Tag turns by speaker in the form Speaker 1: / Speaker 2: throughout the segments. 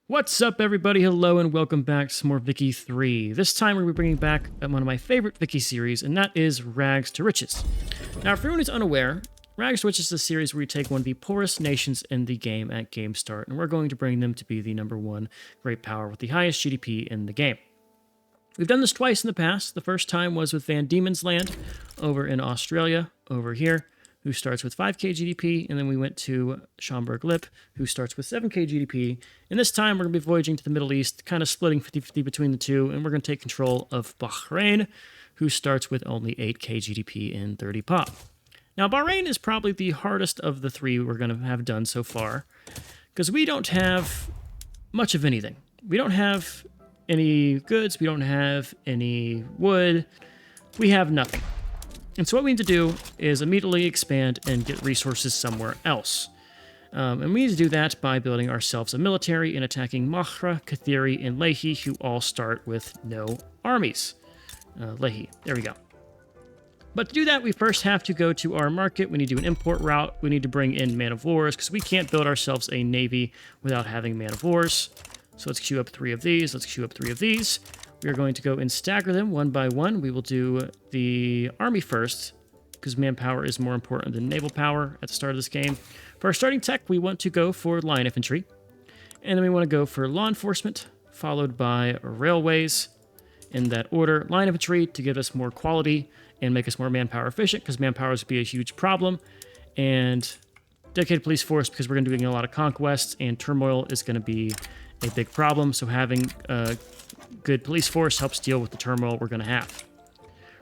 Speaker 1: What's up, everybody? Hello, and welcome back to some more Vicky 3. This time, we're going to be bringing back one of my favorite Vicky series, and that is Rags to Riches. Now, for anyone who's unaware, Rags to Riches is a series where you take one of the poorest nations in the game at game start, and we're going to bring them to be the #1 great power with the highest GDP in the game. We've done this twice in the past. The first time was with Van Diemen's Land over in Australia, over here, who starts with 5k GDP, and then we went to Schaumburg Lip, who starts with 7k GDP. And this time we're going to be voyaging to the Middle East, kind of splitting 50-50 between the two, and we're going to take control of Bahrain, who starts with only 8k GDP and 30 pop. Now, Bahrain is probably the hardest of the three we're going to have done so far, because we don't have much of anything. We don't have any goods, we don't have any wood, we have nothing. And so what we need to do is immediately expand and get resources somewhere else. And we need to do that by building ourselves a military and attacking Mahra, Kathiri, and Lehi, who all start with no armies. Lehi, there we go. But to do that, we first have to go to our market. We need to do an import route. We need to bring in man of wars, because we can't build ourselves a navy without having man of wars. So let's queue up 3 of these. Let's queue up 3 of these. We are going to go and stagger them one by one. We will do the army first, because manpower is more important than naval power at the start of this game. For our starting tech, we want to go for line infantry. And then we want to go for law enforcement, followed by railways, in that order. Line infantry to give us more quality and make us more manpower efficient, because manpower is going to be a huge problem. And dedicated police force, because we're going to be doing a lot of conquests, and turmoil is going to be a big problem. So having a good police force helps deal with the turmoil we're going to have.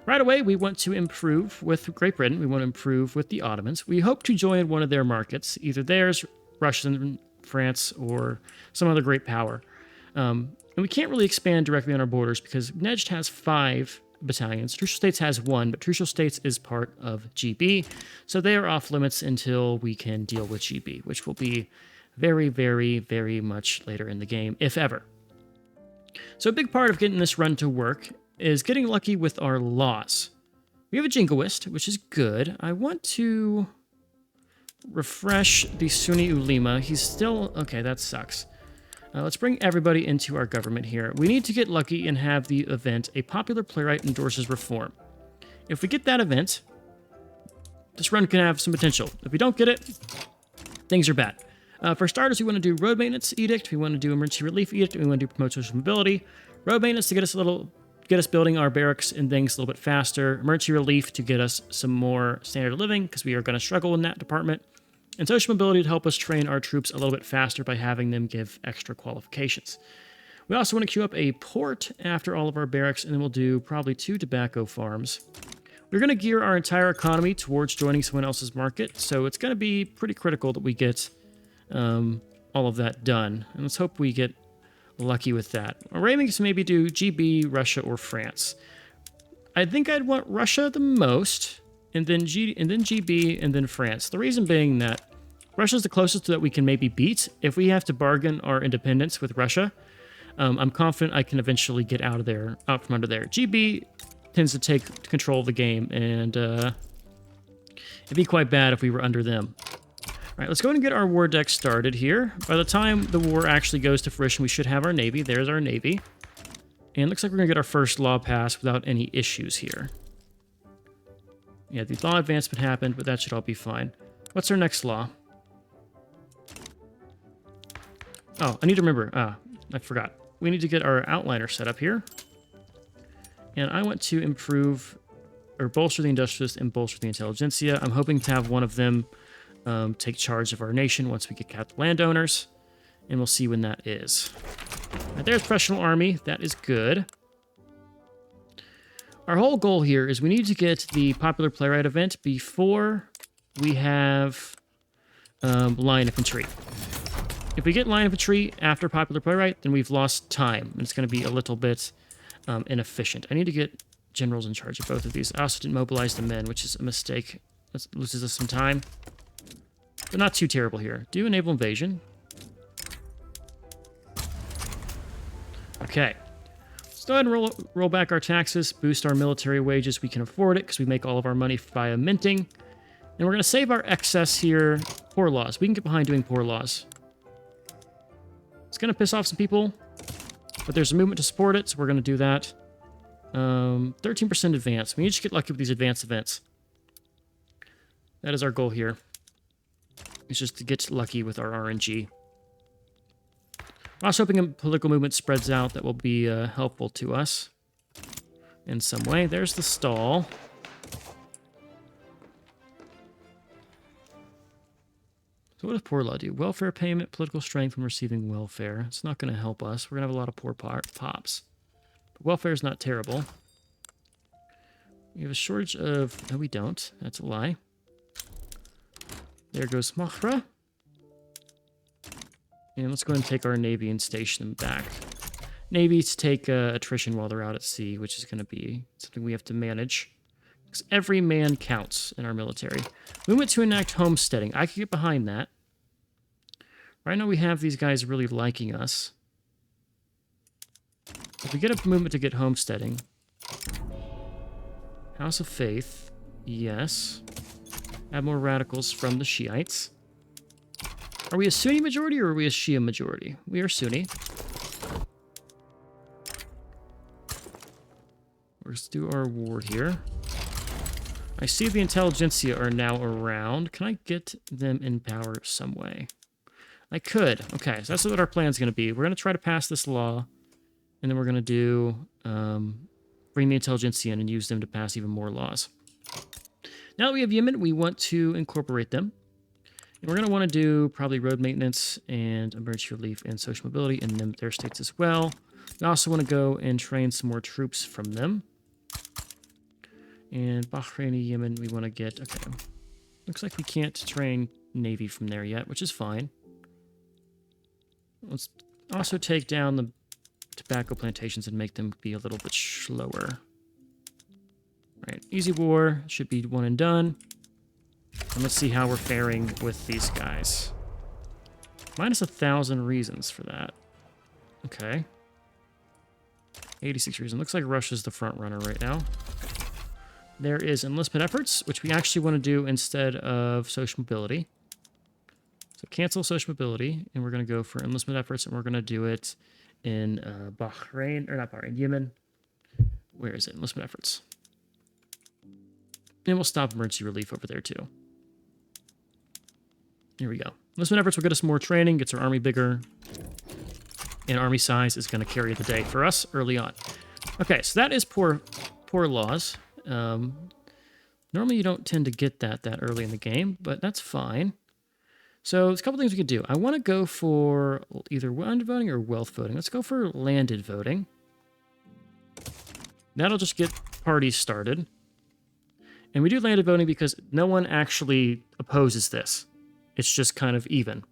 Speaker 1: Right away, we want to improve with Great Britain. We want to improve with the Ottomans. We hope to join one of their markets, either theirs, Russian, France, or some other great power. And we can't really expand directly on our borders because Nejd has 5 battalions. Trucial States has 1, but Trucial States is part of GB, so they are off limits until we can deal with GB, which will be very, very, very much later in the game, if ever. So a big part of getting this run to work is getting lucky with our laws. We have a jingoist, which is good. I want to refresh the Sunni Ulema. He's still... okay, that sucks. Let's bring everybody into our government here. We need to get lucky and have the event, a popular playwright endorses reform. If we get that event, this run can have some potential. If we don't get it, things are bad. For starters, we want to do road maintenance edict. We want to do emergency relief edict. We want to do promote social mobility. Road maintenance to get us building our barracks and things a little bit faster. Emergency relief to get us some more standard of living, because we are going to struggle in that department. And social mobility to help us train our troops a little bit faster by having them give extra qualifications. We also want to queue up a port after all of our barracks, and then we'll do probably 2 tobacco farms. We're going to gear our entire economy towards joining someone else's market, so it's going to be pretty critical that we get all of that done. And let's hope we get lucky with that. Our aiming is to maybe do GB, Russia, or France. I think I'd want Russia the most, and then GB, and then France. The reason being that Russia's the closest that we can maybe beat. If we have to bargain our independence with Russia, I'm confident I can eventually get out from under there. GB tends to take control of the game, and it'd be quite bad if we were under them. All right, let's go ahead and get our war deck started here. By the time the war actually goes to fruition, we should have our navy. There's our navy. And it looks like we're going to get our first law passed without any issues here. Yeah, the law advancement happened, but that should all be fine. What's our next law? Oh, I need to remember. I forgot. We need to get our outliner set up here. And I want to improve or bolster the industrialists and bolster the intelligentsia. I'm hoping to have one of them take charge of our nation once we get capital landowners, and we'll see when that is. Right, there's professional army. That is good. Our whole goal here is we need to get the popular playwright event before we have line infantry. If we get line infantry after popular playwright, then we've lost time, and it's going to be a little bit inefficient. I need to get generals in charge of both of these. I also didn't mobilize the men, which is a mistake. That loses us some time. But not too terrible here. Do enable invasion. Okay. Let's go ahead and roll back our taxes, boost our military wages. We can afford it because we make all of our money via minting. And we're going to save our excess here. Poor laws. We can get behind doing poor laws. Let's going to piss off some people, but there's a movement to support it, so we're going to do that. 13% advance. We need to get lucky with these advanced events. That is our goal here. It's just to get lucky with our RNG. I'm also hoping a political movement spreads out that will be helpful to us in some way. There's the stall. So what does poor law do? Welfare payment, political strength when receiving welfare. It's not going to help us. We're going to have a lot of poor pops. But welfare is not terrible. We have a shortage of... No, we don't. That's a lie. There goes Mahra. And let's go ahead and take our Navy and station them back. Navies take attrition while they're out at sea, which is going to be something we have to manage. Because every man counts in our military. Movement to enact homesteading. I could get behind that. Right now we have these guys really liking us. If we get a movement to get homesteading... House of Faith. Yes. Add more radicals from the Shiites. Are we a Sunni majority or are we a Shia majority? We are Sunni. Let's do our war here. I see the intelligentsia are now around. Can I get them in power some way? I could. Okay, so that's what our plan is going to be. We're going to try to pass this law, and then we're going to do bring the intelligentsia in and use them to pass even more laws. Now that we have Yemen, we want to incorporate them. And we're going to want to do probably road maintenance and emergency relief and social mobility in their states as well. We also want to go and train some more troops from them. And Bahrain, Yemen, we want to get... Okay. Looks like we can't train Navy from there yet, which is fine. Let's also take down the tobacco plantations and make them be a little bit slower. Right, easy war. Should be one and done. And let's see how we're faring with these guys. Minus 1,000 reasons for that. Okay. 86 reasons. Looks like Russia's the front runner right now. There is enlistment efforts, which we actually want to do instead of social mobility. So cancel social mobility, and we're going to go for enlistment efforts, and we're going to do it in Bahrain, or not Bahrain, Yemen. Where is it? Enlistment efforts. And we'll stop emergency relief over there too. Here we go. Enlistment efforts will get us more training, gets our army bigger, and army size is going to carry the day for us early on. Okay, so that is poor laws. Normally you don't tend to get that early in the game, but that's fine. So there's a couple things we could do. I want to go for either landed voting or wealth voting. Let's go for landed voting. That'll just get parties started. And we do landed voting because no one actually opposes this. It's just kind of even,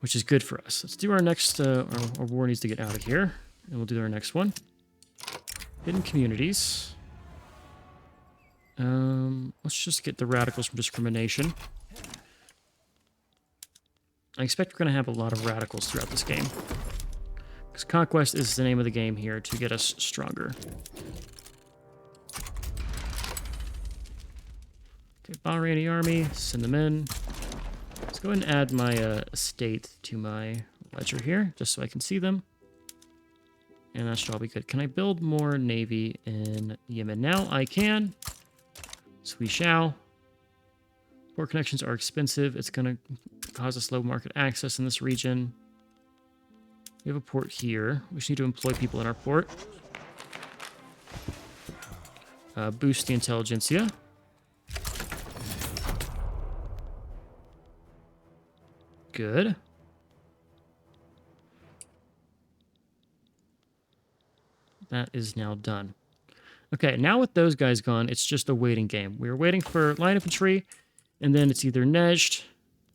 Speaker 1: which is good for us. Let's do our next, our war needs to get out of here, and we'll do our next one. Hidden communities. Let's just get the radicals from discrimination. I expect we're going to have a lot of radicals throughout this game, because conquest is the name of the game here to get us stronger. Okay, Bahraini army, send them in. Let's go ahead and add my estate to my ledger here, just so I can see them. And that should all be good. Can I build more navy in Yemen now? I can. So we shall. Port connections are expensive. It's going to cause us low market access in this region. We have a port here. We just need to employ people in our port. Boost the intelligentsia. Good. That is now done. Okay, now with those guys gone, it's just a waiting game. We're waiting for line infantry, and then it's either Nejd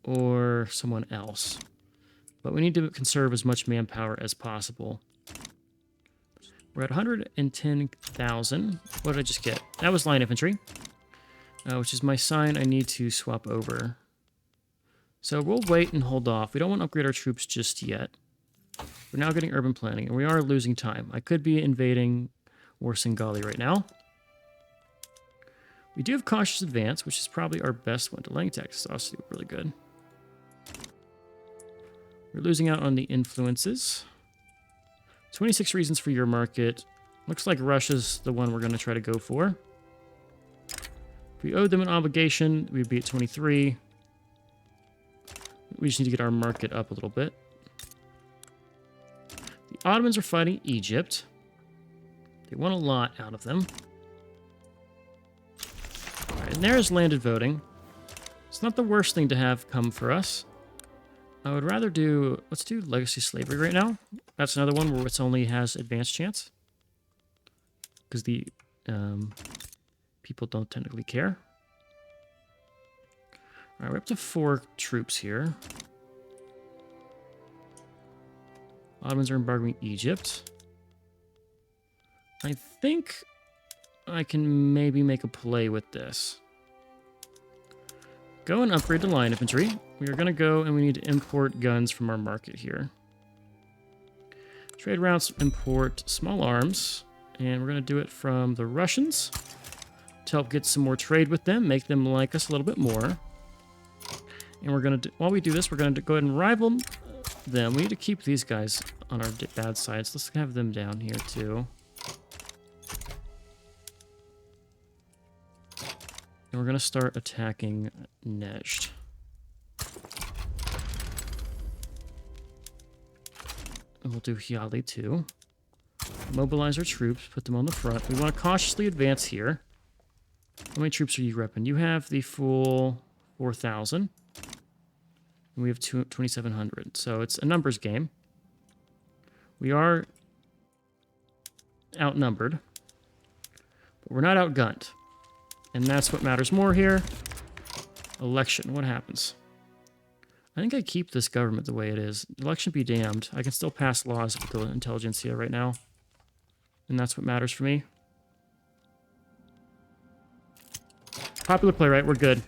Speaker 1: or someone else. But we need to conserve as much manpower as possible. We're at 110,000. What did I just get? That was line infantry, which is my sign I need to swap over. So we'll wait and hold off. We don't want to upgrade our troops just yet. We're now getting urban planning, and we are losing time. I could be invading Warsingali right now. We do have cautious advance, which is probably our best one. Delaying tax is also really good. We're losing out on the influences. 26 reasons for your market. Looks like Russia's the one we're going to try to go for. If we owed them an obligation, we'd be at 23. We just need to get our market up a little bit. The Ottomans are fighting Egypt. They want a lot out of them. All right, and there's landed voting. It's not the worst thing to have come for us. I would rather do... Let's do legacy slavery right now. That's another one where it only has advanced chance. Because the people don't technically care. All right, we're up to 4 troops here. Ottomans are embargoing Egypt. I think I can maybe make a play with this. Go and upgrade the line infantry. We are going to go and we need to import guns from our market here. Trade routes, import small arms. And we're going to do it from the Russians to help get some more trade with them, make them like us a little bit more. And we're going to, while we do this, we're going to go ahead and rival them. We need to keep these guys on our bad sides. Let's have them down here too. And we're going to start attacking Nejd. And we'll do Hyali too. Mobilize our troops, put them on the front. We want to cautiously advance here. How many troops are you repping? You have the full 4,000. And we have 2,700. So it's a numbers game. We are outnumbered. But we're not outgunned. And that's what matters more here. Election. What happens? I think I keep this government the way it is. Election be damned. I can still pass laws with the intelligentsia right now. And that's what matters for me. Popular play, right? We're good.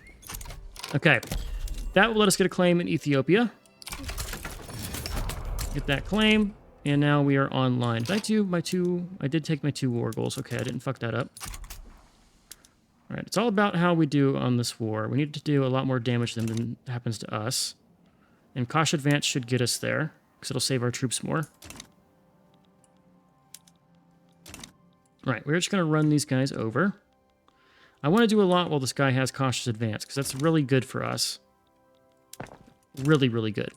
Speaker 1: Okay. That will let us get a claim in Ethiopia. Get that claim. And now we are online. Did I do my 2... I did take my 2 war goals. Okay, I didn't fuck that up. Alright, it's all about how we do on this war. We need to do a lot more damage to them than happens to us. And Kosh Advance should get us there. Because it'll save our troops more. Alright, we're just going to run these guys over. I want to do a lot while this guy has Cautious Advance, because that's really good for us. Really, really good.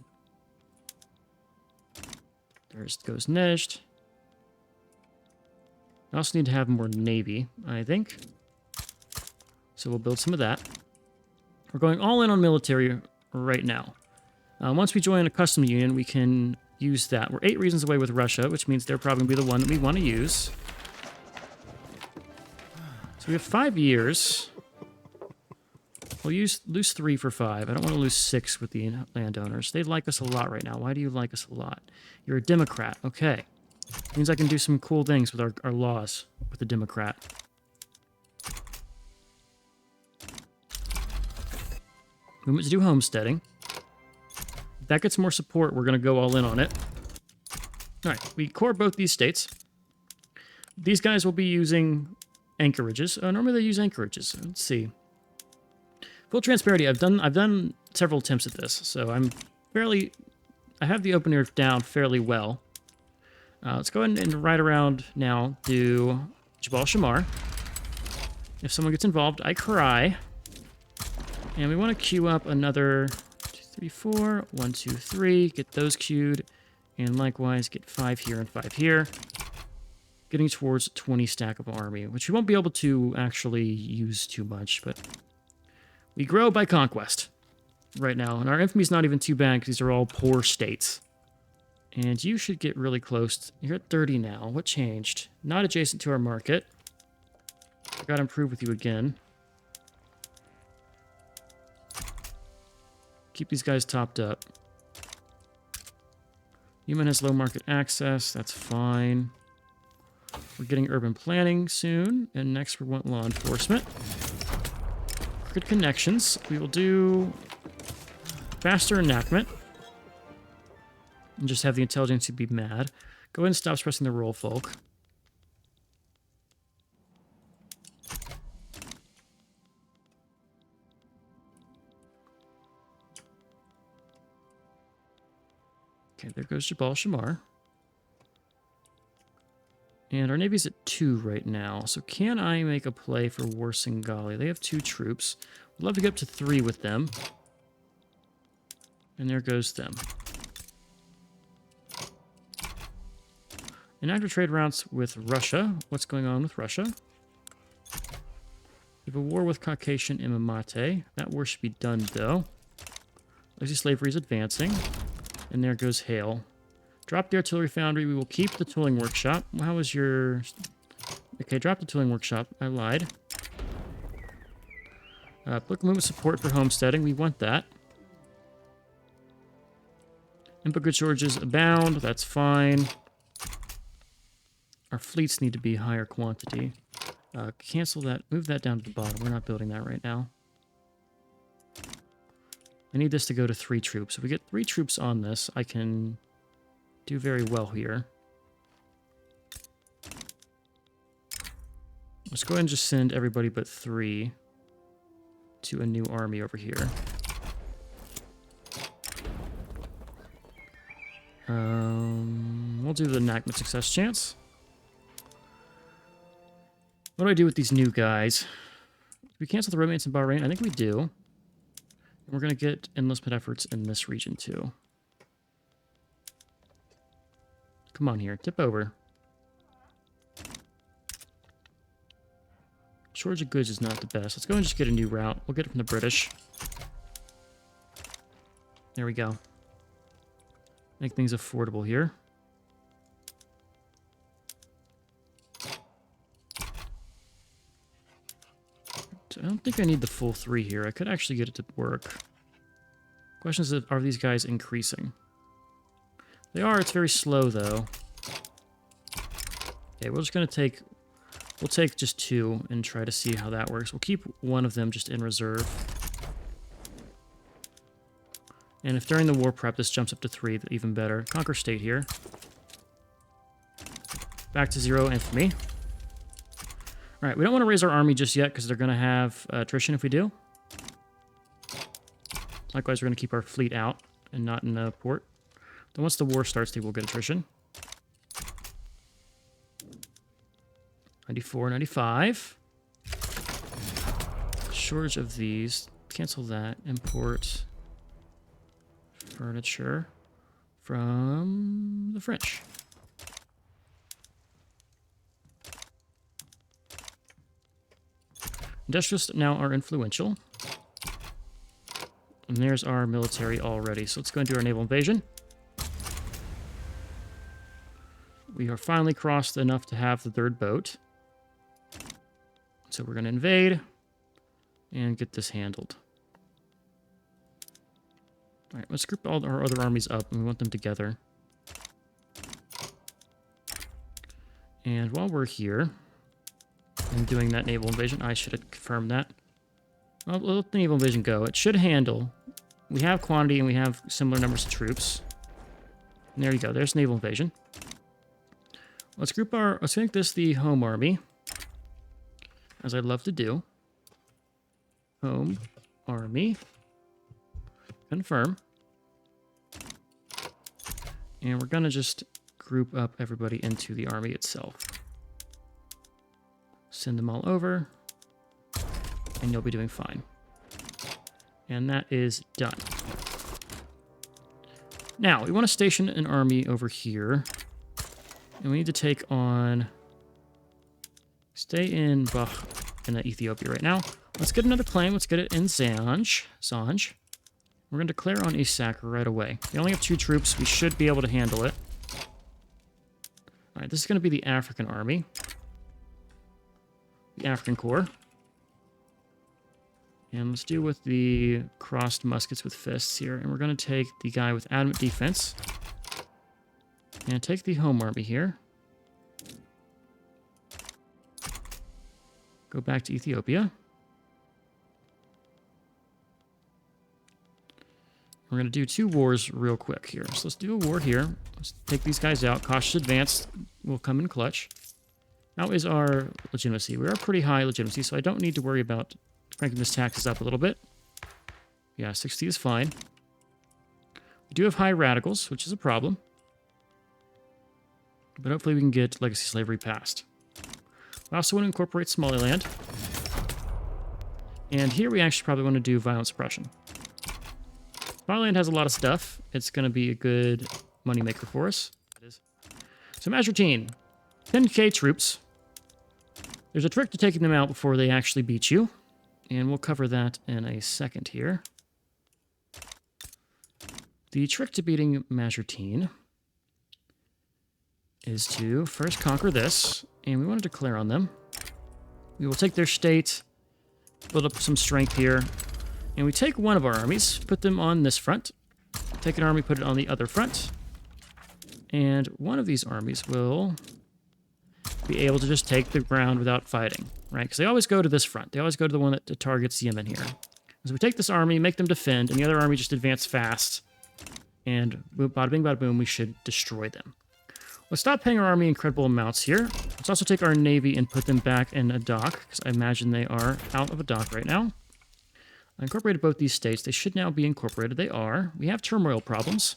Speaker 1: There goes Nejd. I also need to have more Navy, I think. So we'll build some of that. We're going all in on military right now. Once we join a custom union, we can use that. We're 8 reasons away with Russia, which means they're probably going to be the one that we want to use. So we have 5 years. We'll lose 3 for 5. I don't want to lose 6 with the landowners. They like us a lot right now. Why do you like us a lot? You're a Democrat. Okay. Means I can do some cool things with our laws with the Democrat. Movement to do homesteading. If that gets more support, we're going to go all in on it. All right. We core both these states. These guys will be using anchorages. Normally they use anchorages. Let's see. Full transparency. I've done several attempts at this, so I have the open air down fairly well. Let's go ahead and right around now do Jabal Shamar. If someone gets involved, I cry. And we want to queue up another 2, 3, 4. 1, 2, 3. Get those queued. And likewise, get 5 here and 5 here. Getting towards 20 stack of army, which we won't be able to actually use too much, but we grow by conquest right now. And our infamy is not even too bad because these are all poor states. And you should get really close. You're at 30 now. What changed? Not adjacent to our market. I got to improve with you again. Keep these guys topped up. Human has low market access. That's fine. We're getting urban planning soon. And next we want law enforcement. Good connections. We will do faster enactment. And just have the intelligence to be mad. Go ahead and stop pressing the roll, folk. Okay, there goes Jabal Shamar. And our Navy's at 2 right now. So can I make a play for War Singali? They have 2 troops. I'd love to get up to 3 with them. And there goes them. Inactive trade routes with Russia. What's going on with Russia? We have a war with Caucasian Imamate. That war should be done, though. Lazy slavery is advancing. And there goes Hale. Drop the artillery foundry. We will keep the tooling workshop. How was your... Okay, drop the tooling workshop. I lied. Political movement support for homesteading. We want that. Input good shortages abound. That's fine. Our fleets need to be higher quantity. Cancel that. Move that down to the bottom. We're not building that right now. I need this to go to 3 troops. If we get 3 troops on this, I can do very well here. Let's go ahead and just send everybody but 3 to a new army over here. We'll do the enactment success chance. What do I do with these new guys? Do we cancel the romance in Bahrain? I think we do. And we're going to get enlistment efforts in this region too. Come on here, tip over. Shortage of goods is not the best. Let's go and just get a new route. We'll get it from the British. There we go. Make things affordable here. I don't think I need the full 3 here. I could actually get it to work. Question is, are these guys increasing? They are. It's very slow, though. Okay, we're just going to take... We'll take just 2 and try to see how that works. We'll keep one of them just in reserve. And if during the war prep this jumps up to 3, even better. Conquer state here. Back to 0 infamy. Alright, we don't want to raise our army just yet because they're going to have attrition if we do. Likewise, we're going to keep our fleet out and not in the port. Then once the war starts, they will get attrition. 94, 95. Shortage of these. Cancel that. Import furniture from the French. Industrialists now are influential. And there's our military already. So let's go and do our naval invasion. We are finally crossed enough to have the 3rd boat. So we're going to invade and get this handled. All right, let's group all our other armies up, and we want them together. And while we're here and doing that naval invasion, I should have confirmed that. Well, we'll let the naval invasion go. It should handle. We have quantity and we have similar numbers of troops. And there you go. There's naval invasion. Let's group our... Let's make this the home army, as I'd love to do. Home army. Confirm. And we're going to just group up everybody into the army itself. Send them all over. And you'll be doing fine. And that is done. Now, we want to station an army over here. And we need to take on... Stay in Ethiopia right now. Let's get another claim. Let's get it in Zanj. We're going to declare on Issac right away. We only have 2 troops. We should be able to handle it. All right, this is going to be the African army. The African Corps. And let's deal with the crossed muskets with fists here. And we're going to take the guy with adamant defense. And take the home army here. Go back to Ethiopia. We're going to do 2 wars real quick here. So let's do a war here. Let's take these guys out. Cautious advance will come in clutch. How is our legitimacy? We are pretty high legitimacy, so I don't need to worry about cranking this taxes up a little bit. Yeah, 60 is fine. We do have high radicals, which is a problem. But hopefully we can get legacy slavery passed. We also want to incorporate Somaliland. And here we actually probably want to do violent suppression. Somaliland has a lot of stuff. It's going to be a good moneymaker for us. So Majortine, 10k troops. There's a trick to taking them out before they actually beat you. And we'll cover that in a second here. The trick to beating Majortine is to first conquer this, and we want to declare on them. We will take their state, build up some strength here, and we take one of our armies, put them on this front, take an army, put it on the other front, and one of these armies will be able to just take the ground without fighting, right? Because they always go to this front. They always go to the one that targets Yemen here. So we take this army, make them defend, and the other army just advance fast, and bada bing, bada boom, we should destroy them. Let's stop paying our army incredible amounts here. Let's also take our navy and put them back in a dock, because I imagine they are out of a dock right now. I incorporated both these states. They should now be incorporated. They are. We have turmoil problems.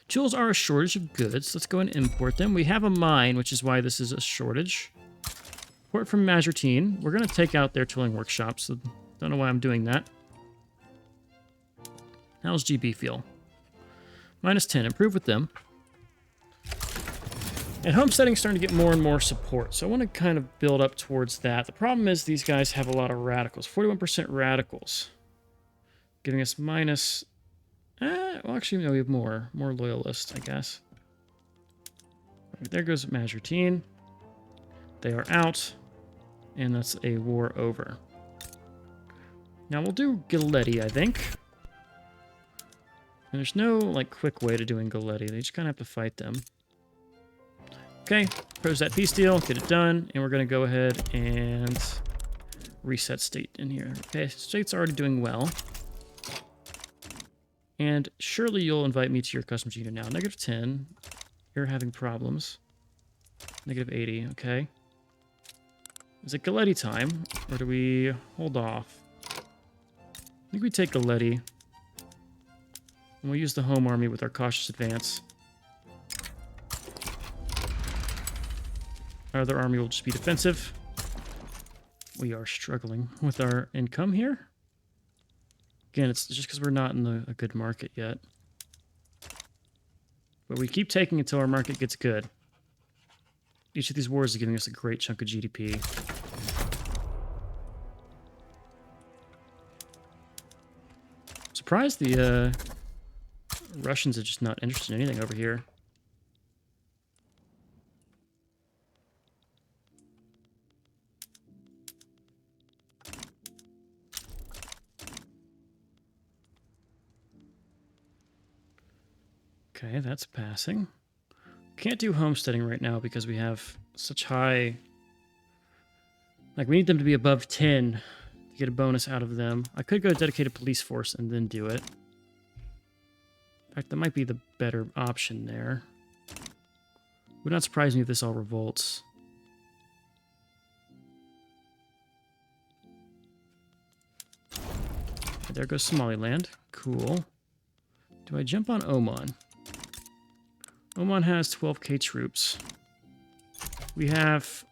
Speaker 1: Tools are a shortage of goods. Let's go and import them. We have a mine, which is why this is a shortage. Port from Majortine. We're going to take out their tooling workshop, so don't know why I'm doing that. How's GB feel? -10. Improve with them. And homesteading's starting to get more and more support, so I want to kind of build up towards that. The problem is these guys have a lot of radicals. 41% radicals. Giving us minus... well, actually, no, we have more loyalists, I guess. Right, there goes Majortine. They are out, and that's a war over. Now, we'll do Galetti, I think. And there's no, like, quick way to doing Galetti. They just kind of have to fight them. Okay, propose that peace deal, get it done, and we're going to go ahead and reset state in here. Okay, state's already doing well. And surely you'll invite me to your customs unit now. -10. You're having problems. -80, okay. Is it Galetti time, or do we hold off? I think we take Galetti. And we'll use the home army with our cautious advance. Our other army will just be defensive. We are struggling with our income here. Again, it's just because we're not in a good market yet. But we keep taking until our market gets good. Each of these wars is giving us a great chunk of GDP. Surprised the Russians are just not interested in anything over here. Okay, that's passing. Can't do homesteading right now because we have such high... Like, we need them to be above 10 to get a bonus out of them. I could go dedicated police force and then do it. In fact, that might be the better option there. Would not surprise me if this all revolts. There goes Somaliland. Cool. Do I jump on Oman? Oman has 12k troops. We have...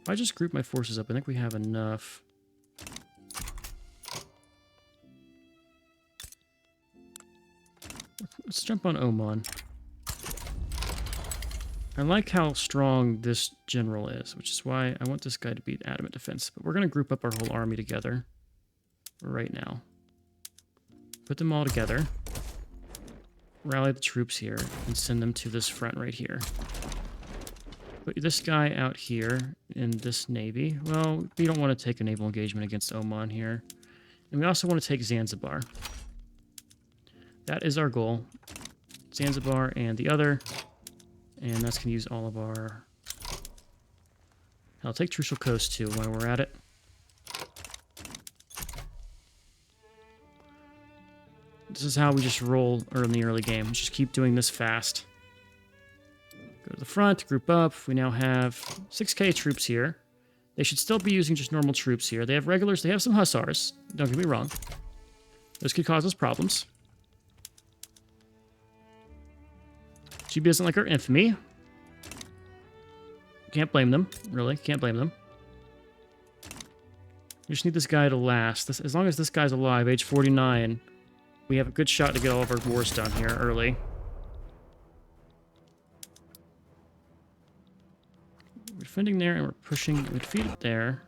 Speaker 1: If I just group my forces up, I think we have enough. Let's jump on Oman. I like how strong this general is, which is why I want this guy to be adamant defense. But we're going to group up our whole army together right now. Put them all together. Rally the troops here and send them to this front right here. Put this guy out here in this navy. Well, we don't want to take a naval engagement against Oman here. And we also want to take Zanzibar. That is our goal. Zanzibar and the other. And that's going to use all of our... I'll take Trucial Coast too while we're at it. This is how we just roll in the early game. Just keep doing this fast. Go to the front, group up. We now have 6k troops here. They should still be using just normal troops here. They have regulars. They have some hussars. Don't get me wrong. Those could cause us problems. GB doesn't like our infamy. Can't blame them, really. Can't blame them. We just need this guy to last. As long as this guy's alive, age 49, we have a good shot to get all of our wars done here early. We're defending there, and we're pushing. We defeat it there.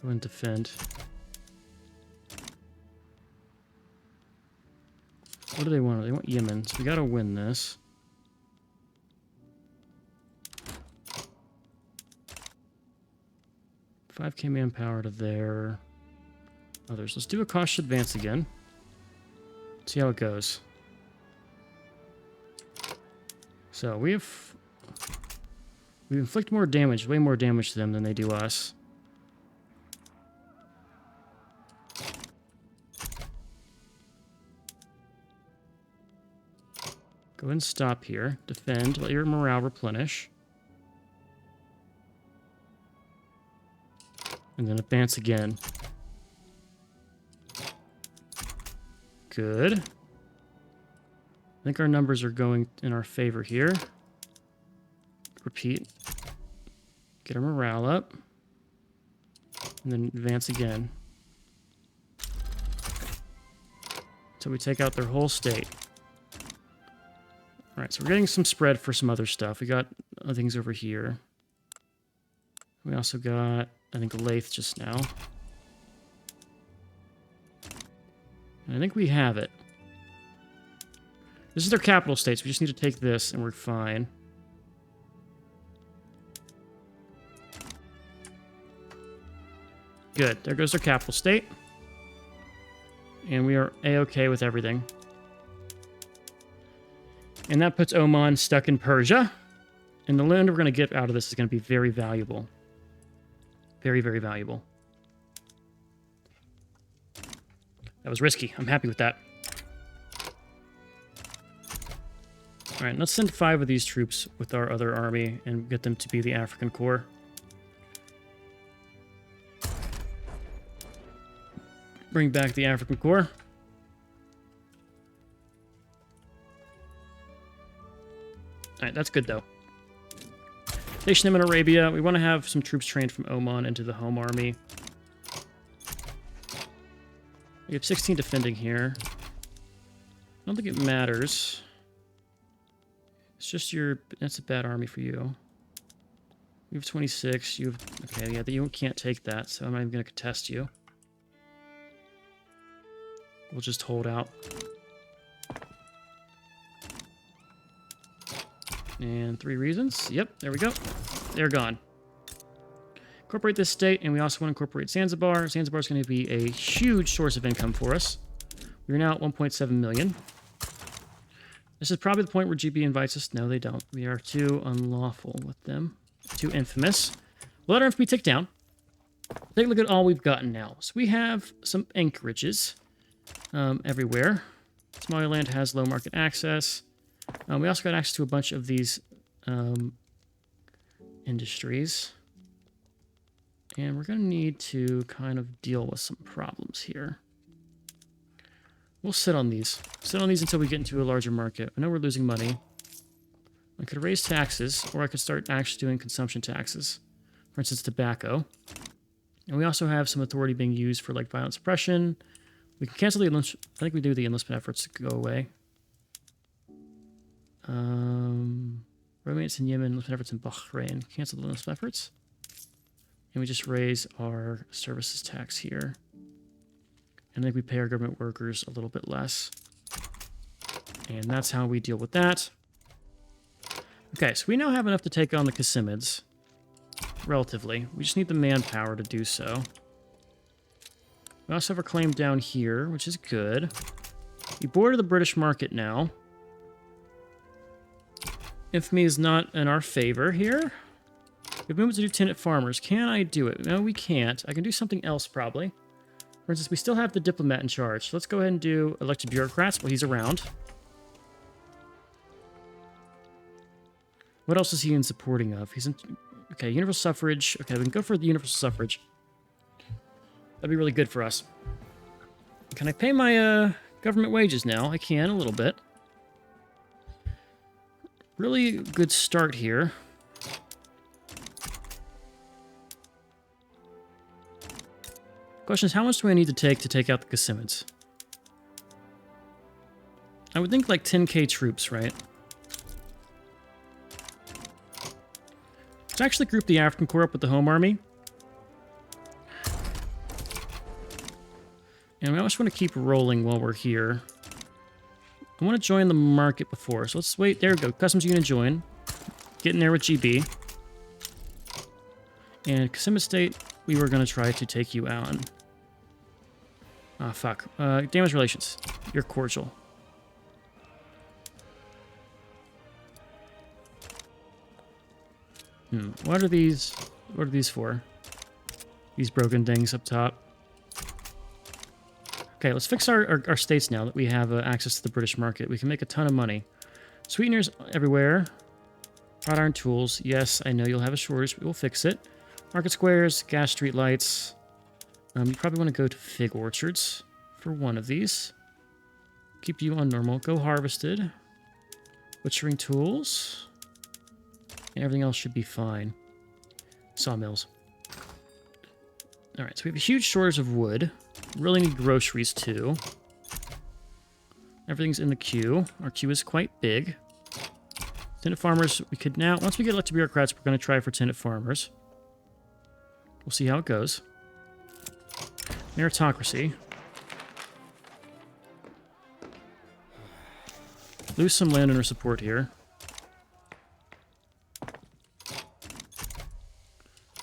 Speaker 1: Go and defend. What do they want? They want Yemen, so we gotta win this. $5K manpower to their others. Let's do a cautious advance again. See how it goes. So we inflict more damage, way more damage to them than they do us. Go ahead and stop here. Defend. Let your morale replenish. And then advance again. Good. I think our numbers are going in our favor here. Repeat. Get our morale up. And then advance again. Until we take out their whole state. Alright, so we're getting some spread for some other stuff. We got other things over here. We also got, I think, Lathe just now. And I think we have it. This is their capital states. We just need to take this and we're fine. Good. There goes their capital state. And we are A-okay with everything. And that puts Oman stuck in Persia. And the land we're going to get out of this is going to be very valuable. Very, very valuable. That was risky. I'm happy with that. All right, let's send 5 of these troops with our other army and get them to be the African Corps. Bring back the African Corps. Alright, that's good, though. Station them in Arabia. We want to have some troops trained from Oman into the home army. We have 16 defending here. I don't think it matters. It's just your... That's a bad army for you. You have 26. You have... Okay, yeah, you can't take that, so I'm not even going to contest you. We'll just hold out. And 3 reasons. Yep, there we go. They're gone. Incorporate this state, and we also want to incorporate Zanzibar. Zanzibar is going to be a huge source of income for us. We're now at 1.7 million. This is probably the point where GB invites us. No, they don't. We are too unlawful with them. Too infamous. We'll let our infamy tick down. Take a look at all we've gotten now. So we have some anchorages everywhere. Somaliland has low market access. We also got access to a bunch of these industries. And we're going to need to kind of deal with some problems here. We'll sit on these. Sit on these until we get into a larger market. I know we're losing money. I could raise taxes, or I could start actually doing consumption taxes. For instance, tobacco. And we also have some authority being used for, like, violent suppression. We can cancel the enlistment. I think we do the enlistment efforts to go away. Romance in Yemen, enlistment efforts in Bahrain. Cancel the enlistment efforts. And we just raise our services tax here. And I think we pay our government workers a little bit less. And that's how we deal with that. Okay, so we now have enough to take on the Qasimids. Relatively. We just need the manpower to do so. We also have our claim down here, which is good. We border the British market now. Infamy is not in our favor here. We have movement to do tenant farmers. Can I do it? No, we can't. I can do something else, probably. For instance, we still have the diplomat in charge. So let's go ahead and do elected bureaucrats while he's around. What else is he in supporting of? He's in Okay, universal suffrage. Okay, we can go for the universal suffrage. That'd be really good for us. Can I pay my government wages now? I can, a little bit. Really good start here. Question is, how much do I need to take out the Casimids? I would think like 10k troops, right? Let's actually group the African Corps up with the home army. And we also want to keep rolling while we're here. I want to join the market before, so let's wait. There we go. Customs unit join. Get in there with GB. And Casimid State, we were going to try to take you out. Ah, fuck. Damage relations. You're cordial. What are these? What are these for? These broken things up top. Okay, let's fix our states now that we have access to the British market. We can make a ton of money. Sweeteners everywhere. Hot iron tools. Yes, I know you'll have a shortage, but we'll fix it. Market squares, gas street lights. You probably want to go to fig orchards for one of these. Keep you on normal. Go harvested. Butchering tools. And everything else should be fine. Sawmills. Alright, so we have a huge shortage of wood. Really need groceries too. Everything's in the queue. Our queue is quite big. Tenant farmers, we could now, once we get elected bureaucrats, we're going to try for tenant farmers. We'll see how it goes. Meritocracy. Lose some landowner support here.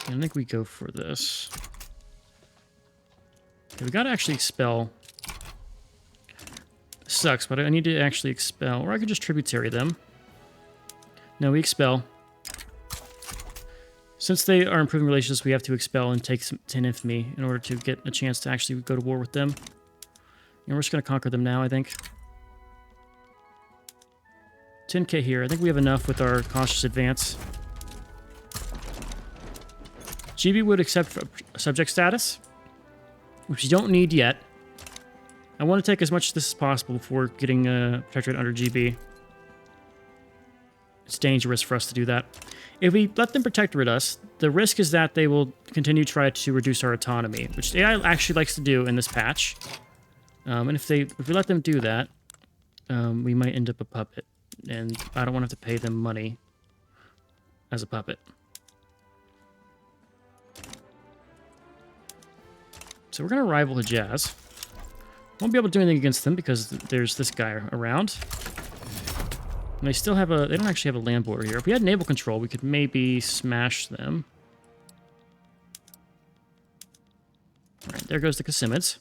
Speaker 1: And I think we go for this. Okay, we gotta actually expel. This sucks, but I need to actually expel. Or I could just tributary them. No, we expel. Since they are improving relations, we have to expel and take some 10 infamy in order to get a chance to actually go to war with them. And we're just gonna conquer them now, I think. 10k here. I think we have enough with our cautious advance. GB would accept subject status, which you don't need yet. I want to take as much of this as possible before getting a protectorate under GB. It's dangerous for us to do that. If we let them protectorate us, the risk is that they will continue to try to reduce our autonomy, which the AI actually likes to do in this patch. And if we let them do that, we might end up a puppet, and I don't want to have to pay them money as a puppet. So we're going to rival Hijaz. Won't be able to do anything against them because there's this guy around. And they still have a... They don't actually have a land border here. If we had naval control, we could maybe smash them. Alright, there goes the Casimids.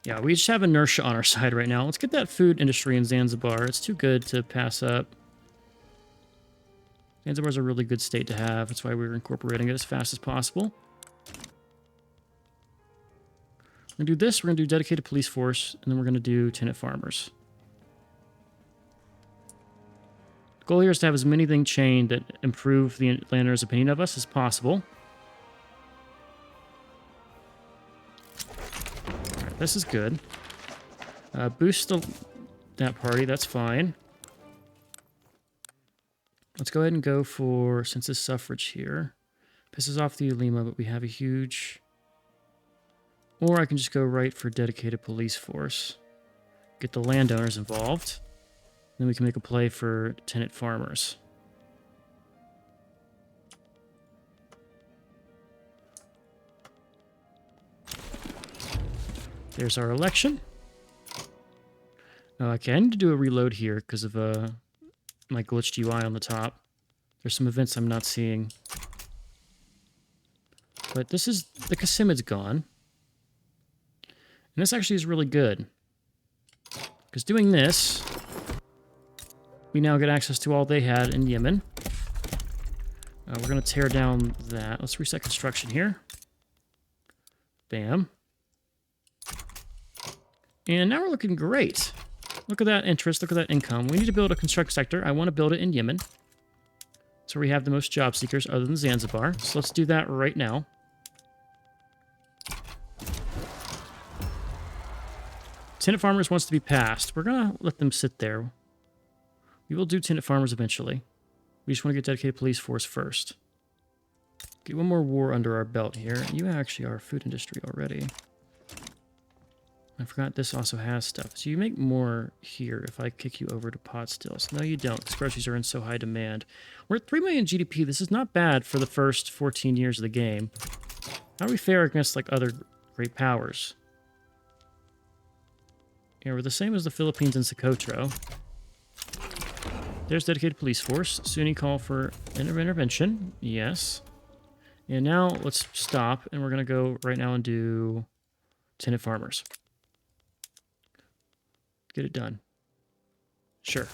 Speaker 1: Yeah, we just have inertia on our side right now. Let's get that food industry in Zanzibar. It's too good to pass up. Zanzibar's a really good state to have. That's why we're incorporating it as fast as possible. We're going to do this. We're going to do dedicated police force. And then we're going to do tenant farmers. The goal here is to have as many things chained that improve the landowner's opinion of us as possible. Alright, this is good. Boost that party. That's fine. Let's go ahead and go for census suffrage here. Pisses off the Ulema, but we have a huge... Or I can just go right for dedicated police force. Get the landowners involved. Then we can make a play for tenant farmers. There's our election. Okay, I need to do a reload here because of my glitched UI on the top. There's some events I'm not seeing. But this is... The Casimid's gone. And this actually is really good. Because doing this... We now get access to all they had in Yemen. We're going to tear down that. Let's reset construction here. Bam. And now we're looking great. Look at that interest. Look at that income. We need to build a construction sector. I want to build it in Yemen. That's where we have the most job seekers other than Zanzibar. So let's do that right now. Tenant Farmers wants to be passed. We're going to let them sit there. We will do Tenant Farmers eventually. We just want to get dedicated police force first. Get one more war under our belt here. You actually are food industry already. I forgot this also has stuff. So you make more here if I kick you over to pot stills. No, you don't, because groceries are in so high demand. We're at 3 million GDP. This is not bad for the first 14 years of the game. How do we fare against like other great powers? Yeah, we're the same as the Philippines and Socotra. There's dedicated police force. Sunni call for intervention. Yes. And now let's stop, and we're going to go right now and do tenant farmers. Get it done. Sure.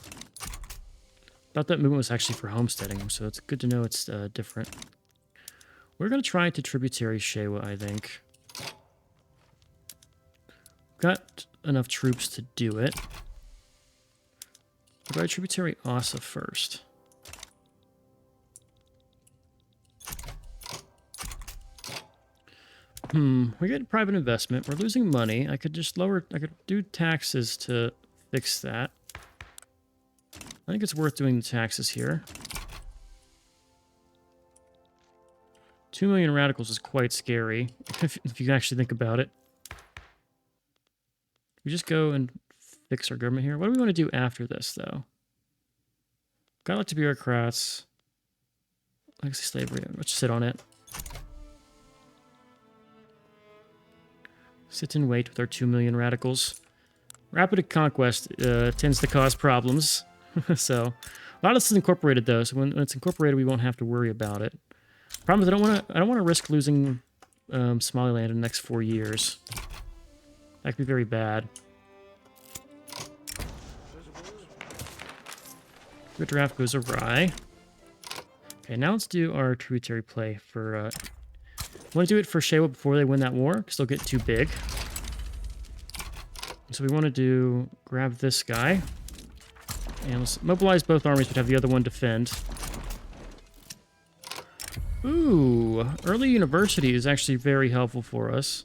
Speaker 1: Thought that movement was actually for homesteading, so it's good to know it's different. We're going to try to tributary Shewa, I think. Got enough troops to do it. We'll go tributary Asa first. We get private investment. We're losing money. I could just lower... I could do taxes to fix that. I think it's worth doing the taxes here. 2 million radicals is quite scary, if you actually think about it. We just go and fix our government here. What do we want to do after this, though? Gotta let the bureaucrats. Legacy slavery. Let's sit on it. Sit and wait with our 2 million radicals. Rapid conquest tends to cause problems. So, a lot of this is incorporated, though. So when it's incorporated, we won't have to worry about it. Problem is, I don't want to risk losing Somaliland in the next 4 years. That could be very bad. The draft goes awry. Okay, now let's do our tributary play for... I want to do it for Shewa before they win that war, because they'll get too big. So we want to do... grab this guy. And let's mobilize both armies, but have the other one defend. Ooh, early university is actually very helpful for us.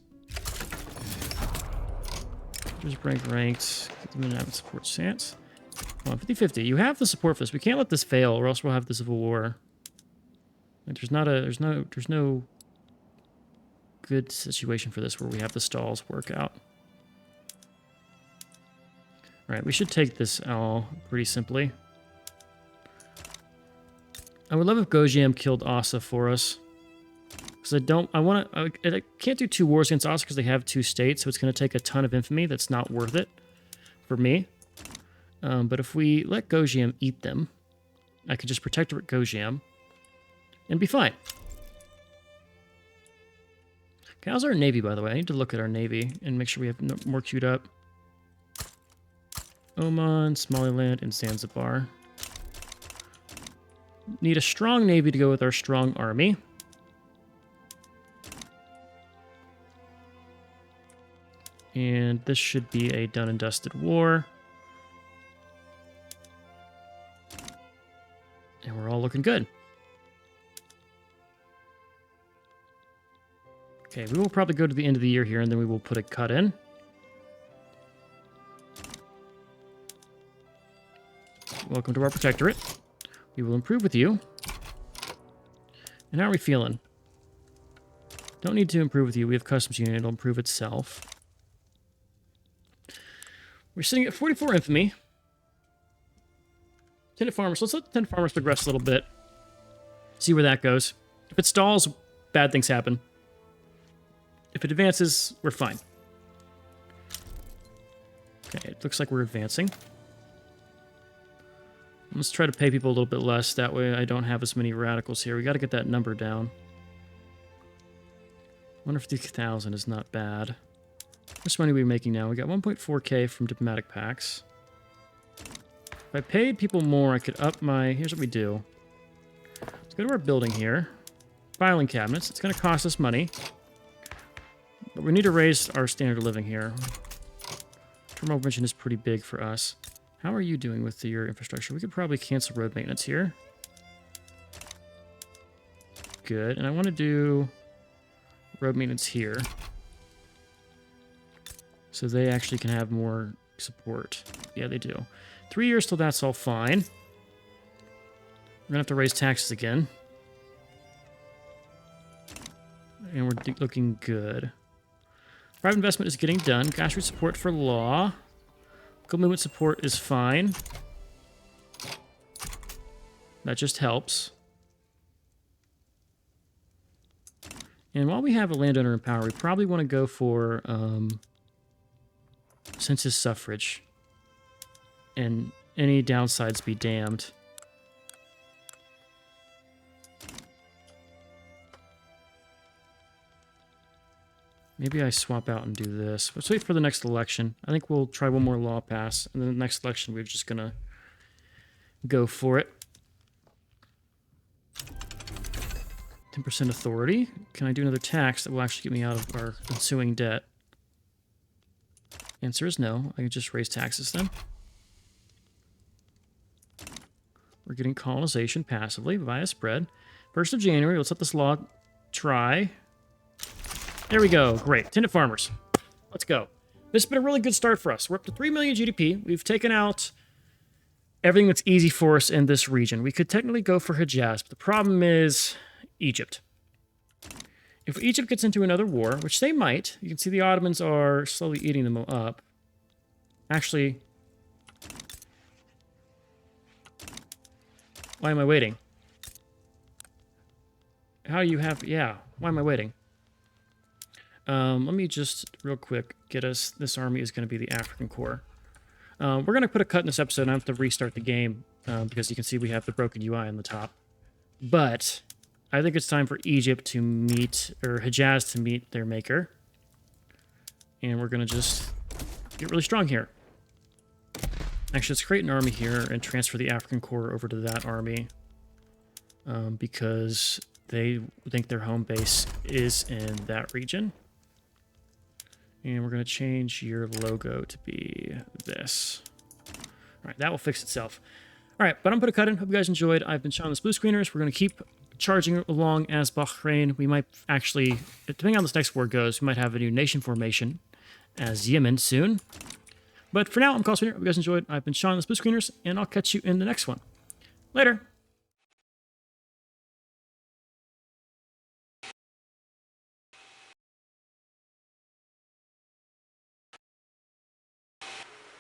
Speaker 1: Just break ranked. Get them in and support stance. Come on, 50-50. You have the support for this. We can't let this fail, or else we'll have the civil war. Like, there's no good situation for this where we have the stalls work out. All right, we should take this all pretty simply. I would love if Gojam killed Asa for us. Because I can't do 2 wars against Asa because they have 2 states, so it's going to take a ton of infamy that's not worth it for me. But if we let Gojam eat them, I could just protect Gojam and be fine. Okay, how's our navy, by the way? I need to look at our navy and make sure we have more queued up. Oman, Somaliland, and Zanzibar. Need a strong navy to go with our strong army. And this should be a done and dusted war. And we're all looking good. Okay, we will probably go to the end of the year here, and then we will put a cut in. Welcome to our protectorate. We will improve with you. And how are we feeling? Don't need to improve with you. We have customs unit. It'll improve itself. We're sitting at 44 infamy. Tenant farmers. Let's let the tenant farmers progress a little bit. See where that goes. If it stalls, bad things happen. If it advances, we're fine. Okay, it looks like we're advancing. Let's try to pay people a little bit less. That way I don't have as many radicals here. We got to get that number down. 150,000 is not bad. How much money are we making now? We got 1.4k from diplomatic packs. If I paid people more, I could up my... Here's what we do. Let's go to our building here. Filing cabinets. It's going to cost us money. But we need to raise our standard of living here. Terminal mission is pretty big for us. How are you doing with your infrastructure? We could probably cancel road maintenance here. good. And I want to do road maintenance here. So they actually can have more support. Yeah, they do. 3 years till that's all fine. We're going to have to raise taxes again. And we're looking good. Private investment is getting done. Grassroots support for law. Local movement support is fine. That just helps. And while we have a landowner in power, we probably want to go for census suffrage. And any downsides be damned. Maybe I swap out and do this. Let's wait for the next election. I think we'll try one more law pass. And then the next election, we're just going to go for it. 10% authority. Can I do another tax that will actually get me out of our ensuing debt? Answer is no. I can just raise taxes then. We're getting colonization passively via spread. 1st of January, let's let this law try. There we go. Great. Tenant farmers. Let's go. This has been a really good start for us. We're up to 3 million GDP. We've taken out everything that's easy for us in this region. We could technically go for Hejaz, but the problem is Egypt. If Egypt gets into another war, which they might, you can see the Ottomans are slowly eating them up. Actually, why am I waiting? How do you have... Yeah, why am I waiting? Let me just, real quick, get us... This army is going to be the African Corps. We're going to put a cut in this episode, and I have to restart the game, because you can see we have the broken UI on the top. But I think it's time for Egypt to meet, or Hejaz to meet their maker. And we're going to just get really strong here. Actually, let's create an army here and transfer the African Corps over to that army. Because they think their home base is in that region. And we're going to change your logo to be this. All right, that will fix itself. All right, but I'm going to put a cut in. Hope you guys enjoyed. I've been Sean, the Blue Screeners. We're going to keep charging along as Bahrain. We might actually, depending on how this next war goes, we might have a new nation formation as Yemen soon. But for now, I'm Call Screener. Hope you guys enjoyed. I've been Sean, the Blue Screeners, and I'll catch you in the next one. Later.